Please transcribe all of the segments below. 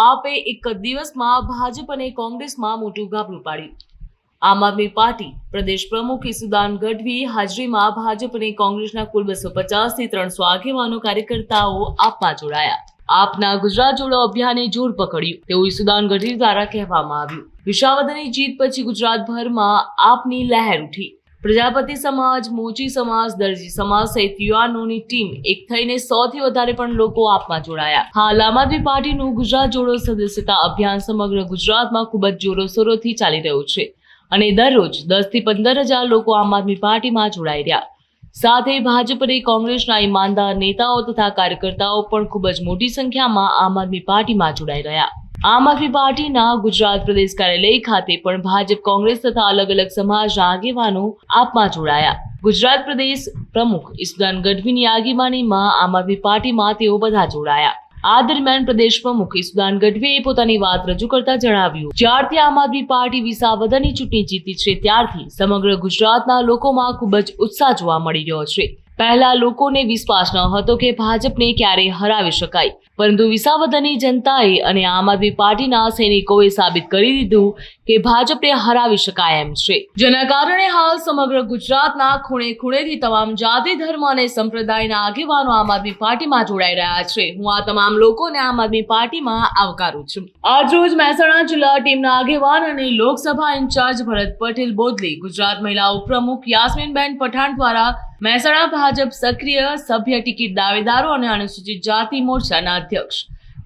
આપે એક જ દિવસમાં ભાજપ અને કોંગ્રેસમાં મોટું ગાબડું પાડ્યું। આમ આદમી પાર્ટી પ્રદેશ પ્રમુખ ઈસુદાન ગઢવી હાજરીમાં ભાજપ અને કોંગ્રેસના કુલ 250 થી 300 આગેવાનો કાર્યકર્તાઓ આપમાં જોડાયા। આપના ગુજરાત જોડો અભિયાને જોર પકડ્યું તેવું ઈસુદાન ગઢવી દ્વારા કહેવામાં આવ્યું। વિસાવદરની જીત પછી ગુજરાતભરમાં આપની લહેર ઉઠી। પ્રજાપતિ સમાજ, મોચી સમાજ, દરજી સમાજ સહિત યુવાનોની ટીમ એક થઈને 100 થી વધારે પણ લોકો આપમાં જોડાયા। હાલ આમ આદમી પાર્ટીનું ગુજરાત જોડો સદસ્યતા અભિયાન સમગ્ર ગુજરાતમાં ખૂબ જ જોરોશોરોથી ચાલી રહ્યું છે અને દરરોજ 10 થી 15 હજાર લોકો આમ આદમી પાર્ટીમાં જોડાઈ રહ્યા। સાથે ભાજપ અને કોંગ્રેસના ઈમાનદાર નેતાઓ તથા કાર્યકર્તાઓ પણ ખૂબ જ મોટી સંખ્યામાં આમ આદમી પાર્ટીમાં જોડાઈ રહ્યા। આમ આદમી પાર્ટીના ગુજરાત પ્રદેશ કાર્યાલય ખાતે પણ ભાજપ, કોંગ્રેસ તથા અલગ અલગ સમાજના આગેવાનો આપમાં જોડાયા। ગુજરાત પ્રદેશ પ્રમુખ ઈસુદાન ગઢવીની આગેવાનીમાં આમ આદમી પાર્ટીમાં તેઓ બધા જોડાયા। આ દરમિયાન પ્રદેશ પ્રમુખ ઈસુદાન ગઢવીએ પોતાની વાત રજૂ કરતા જણાવ્યું, જ્યારથી આમ આદમી પાર્ટી વિસાવદરની ચૂંટણી જીતી છે ત્યારથી સમગ્ર ગુજરાતના લોકોમાં ખૂબ જ ઉત્સાહ જોવા મળી રહ્યો છે। પહેલા લોકોને વિશ્વાસ ન હતો કે ભાજપને ક્યારેય હરાવી શકાય, પરંતુ વિસાવદરની જનતાએ અને આમ આદમી પાર્ટીના સૈનિકોએ સાબિત કરી દીધું કે ભાજપને હરાવી શકાય એમ છે, જેના કારણે હાલ સમગ્ર ગુજરાતના ખૂણે ખૂણેથી તમામ જાતિ, ધર્મ અને સંપ્રદાયના આગેવાનો આમ આદમી પાર્ટીમાં જોડાઈ રહ્યા છે। હું આ તમામ લોકોને આમ આદમી પાર્ટીમાં આવકારું છું। આજરોજ મહેસાણા જિલ્લા ટીમના આગેવાન અને લોકસભા ઇન્ચાર્જ ભરત પટેલ બોદલી, ગુજરાત મહિલા ઉપપ્રમુખ યાસ્મીનબેન પઠાણ દ્વારા મહેસાણા ભાજપ સક્રિય સભ્ય ટિકિટ દાવેદારો અને અનુસૂચિત જાતિ મોરચાના અધ્યક્ષ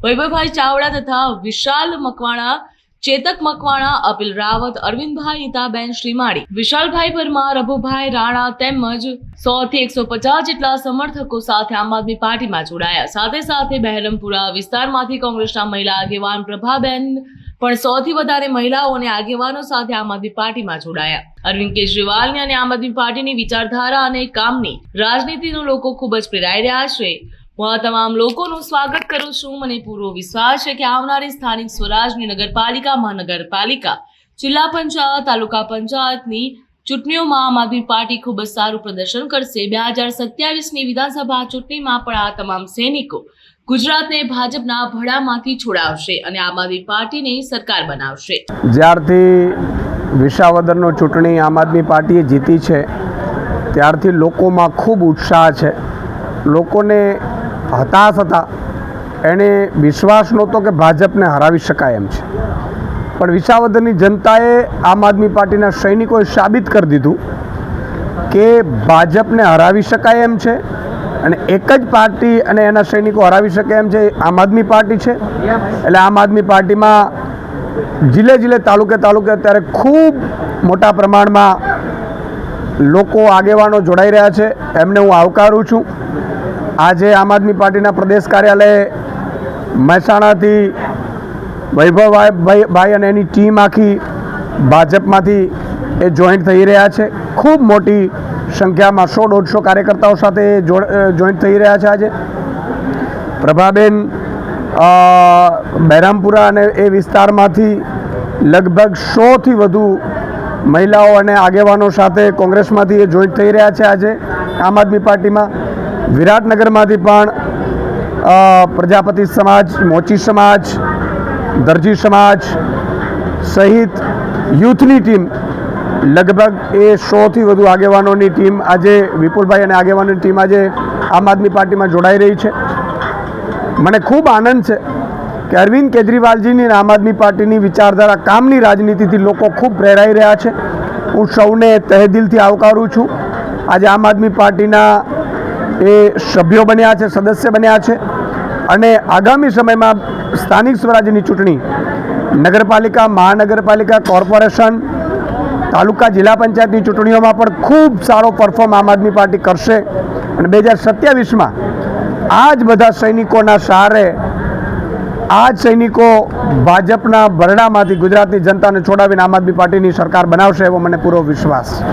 વૈભવભાઈ ચાવડા તથા વિશાલ મકવાણા, ચેતક મકવાણા, અપિલ રાવત, અરવિંદભાઈ, નીતાબેન શ્રીમાળી, વિશાલભાઈ પરમાર, અભુભાઈ રાણા તેમજ 100 થી 150 જેટલા સમર્થકો સાથે આમ આદમી પાર્ટીમાં જોડાયા। સાથે સાથે બહેરમપુરા વિસ્તારમાંથી કોંગ્રેસના મહિલા આગેવાન પ્રભાબેન પણ 100 થી વધારે મહિલાઓ અને આગેવાનો સાથે આમ આદમી પાર્ટીમાં જોડાયા। અરવિંદ કેજરીવાલની અને આમ આદમી પાર્ટીની વિચારધારા અને કામની રાજનીતિનો લોકો ખૂબ જ પ્રેરાઈ રહ્યા છે। હું આ તમામ લોકોનું સ્વાગત કરું છું। મને પૂરો વિશ્વાસ છે કે આવનારી સ્થાનિક સ્વરાજની નગરપાલિકા, મહાનગરપાલિકા, જિલ્લા પંચાયત, તાલુકા પંચાયતની ચૂંટણીઓમાં આમ આદમી પાર્ટી ખૂબ જ સારું પ્રદર્શન કરશે। 2027ની વિધાનસભા ચૂંટણીમાં પણ આ તમામ સૈનિકો ગુજરાતને ભાજપના ભડામાંથી છોડાવશે અને આમ આદમી પાર્ટીની સરકાર બનાવશે। જ્યારથી વિસાવદરનો ચૂંટણી આમ આદમી પાર્ટીએ જીતી છે ત્યારથી લોકોમાં ખૂબ ઉત્સાહ છે। લોકોને હતાશ હતા, એને વિશ્વાસ નહોતો કે ભાજપને હરાવી શકાય એમ છે, પણ વિસાવદરની જનતાએ, આમ આદમી પાર્ટીના સૈનિકોએ સાબિત કરી દીધું કે ભાજપને હરાવી શકાય એમ છે અને એક જ પાર્ટી અને એના સૈનિકો હરાવી શકે એમ છે, આમ આદમી પાર્ટી છે। એટલે આમ આદમી પાર્ટીમાં જિલ્લે તાલુકે અત્યારે ખૂબ મોટા પ્રમાણમાં લોકો, આગેવાનો જોડાઈ રહ્યા છે, એમને હું આવકારું છું। આજે આમ આદમી પાર્ટીના પ્રદેશ કાર્યાલય મહેસાણાથી વૈભવભાઈ અને એની ટીમ આખી ભાજપમાંથી એ જોઈન્ટ થઈ રહ્યા છે। ખૂબ મોટી સંખ્યામાં 100-150 કાર્યકર્તાઓ સાથે જોઈન્ટ થઈ રહ્યા છે। આજે પ્રભાબેન બહેરામપુરા અને એ વિસ્તારમાંથી લગભગ 100 થી વધુ મહિલાઓ અને આગેવાનો સાથે કોંગ્રેસમાંથી એ જોઈન્ટ થઈ રહ્યા છે આજે આમ આદમી પાર્ટીમાં। વિરાટનગરમાંથી પણ પ્રજાપતિ સમાજ, મોચી સમાજ, દરજી સમાજ સહિત યુથની ટીમ, લગભગ એ 100 થી વધુ આગેવાનોની ટીમ આજે, વિપુલભાઈ અને આગેવાનોની ટીમ આજે આમ આદમી પાર્ટીમાં જોડાઈ રહી છે। મને ખૂબ આનંદ છે કે અરવિંદ કેજરીવાલજીની આમ આદમી પાર્ટીની વિચારધારા, કામની રાજનીતિથી લોકો ખૂબ પ્રેરાઈ રહ્યા છે। હું સૌને તહેદિલથી આવકારું છું। આજે આમ આદમી પાર્ટીના એ સભ્યો બન્યા છે, સદસ્ય બન્યા છે અને આગામી સમયમાં સ્થાનિક સ્વરાજ્યની ચૂંટણી, નગરપાલિકા, મહાનગરપાલિકા, કોર્પોરેશન, તાલુકા, જિલ્લા પંચાયતની ચૂંટણીઓમાં પણ ખૂબ સારો પરફોર્મ આમ આદમી પાર્ટી કરશે અને 2027માં આ જ બધા સૈનિકોના સહારે, આ જ સૈનિકો ભાજપના ભરડામાંથી ગુજરાતની જનતાને છોડાવીને આમ આદમી પાર્ટીની સરકાર બનાવશે એવો મને પૂરો વિશ્વાસ છે।